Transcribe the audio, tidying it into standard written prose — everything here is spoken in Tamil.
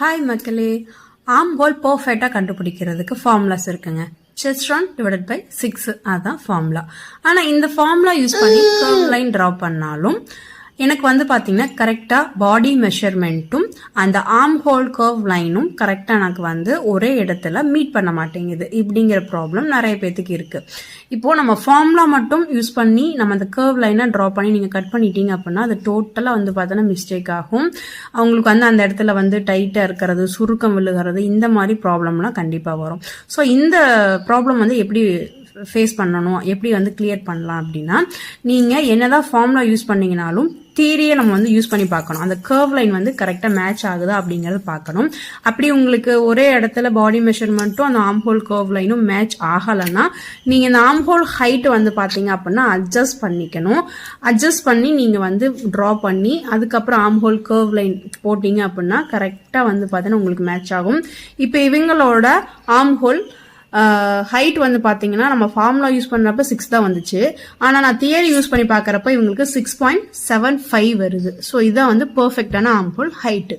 ஹாய் மக்களே, ஆம் ஹோல் பர்ஃபெக்டாக கண்டுபிடிக்கிறதுக்கு ஃபார்முலாஸ் இருக்குங்க. செஸ்ட் ரவுண்ட் டிவைடட் பை 6 அதுதான் ஃபார்முலா. ஆனால் இந்த ஃபார்முலா யூஸ் பண்ணி கர்வ் லைன் ட்ரா பண்ணாலும் எனக்கு வந்து பார்த்தீங்கன்னா கரெக்டாக பாடி மெஷர்மெண்ட்டும் அந்த ஆர்ம் ஹோல் கர்வ் லைனும் கரெக்டாக எனக்கு வந்து ஒரே இடத்துல மீட் பண்ண மாட்டேங்குது. இப்படிங்கிற ப்ராப்ளம் நிறைய பேத்துக்கு இருக்குது. இப்போது நம்ம ஃபார்முலா மட்டும் யூஸ் பண்ணி நம்ம அந்த கர்வ் லைனை ட்ரா பண்ணி நீங்கள் கட் பண்ணிட்டீங்க அப்படின்னா அது டோட்டலாக வந்து பார்த்தோன்னா மிஸ்டேக் ஆகும். அவங்களுக்கு வந்து அந்த இடத்துல வந்து டைட்டாக இருக்கிறது, சுருக்கம் விழுகிறது, இந்த மாதிரி ப்ராப்ளம்லாம் கண்டிப்பாக வரும். ஸோ இந்த ப்ராப்ளம் வந்து எப்படி ஃபேஸ் பண்ணணும், எப்படி வந்து கிளியர் பண்ணலாம் அப்படின்னா, நீங்கள் என்னதான் ஃபார்முலா யூஸ் பண்ணீங்கனாலும் தியரியை நம்ம வந்து யூஸ் பண்ணி பார்க்கணும். அந்த கர்வ் லைன் வந்து கரெக்டாக மேட்ச் ஆகுதா அப்படிங்கறது பார்க்கணும். அப்படி உங்களுக்கு ஒரே இடத்துல பாடி மெஷர்மெண்ட்டும் அந்த ஆர்ம் ஹோல் கர்வ் லைனும் மேட்ச் ஆகலைன்னா நீங்கள் இந்த ஆர்ம் ஹோல் ஹைட் வந்து பார்த்தீங்க அப்படின்னா அட்ஜஸ்ட் பண்ணிக்கணும். அட்ஜஸ்ட் பண்ணி நீங்கள் வந்து ட்ரா பண்ணி அதுக்கப்புறம் ஆர்ம் ஹோல் கர்வ் லைன் போட்டிங்க அப்படின்னா கரெக்டாக வந்து பார்த்தீங்கன்னா உங்களுக்கு மேட்ச் ஆகும். இப்போ இவங்களோட ஆர்ம் ஹோல் ஹைட் வந்து பார்த்தீங்கன்னா நம்ம ஃபார்முலா யூஸ் பண்ணுறப்ப 6 தான் வந்துச்சு. ஆனால் நான் தியரி யூஸ் பண்ணி பார்க்குறப்ப இவங்களுக்கு 6.75 வருது. ஸோ இதான் வந்து பர்ஃபெக்டான ஆர்ம் ஹோல் ஹைட்டு.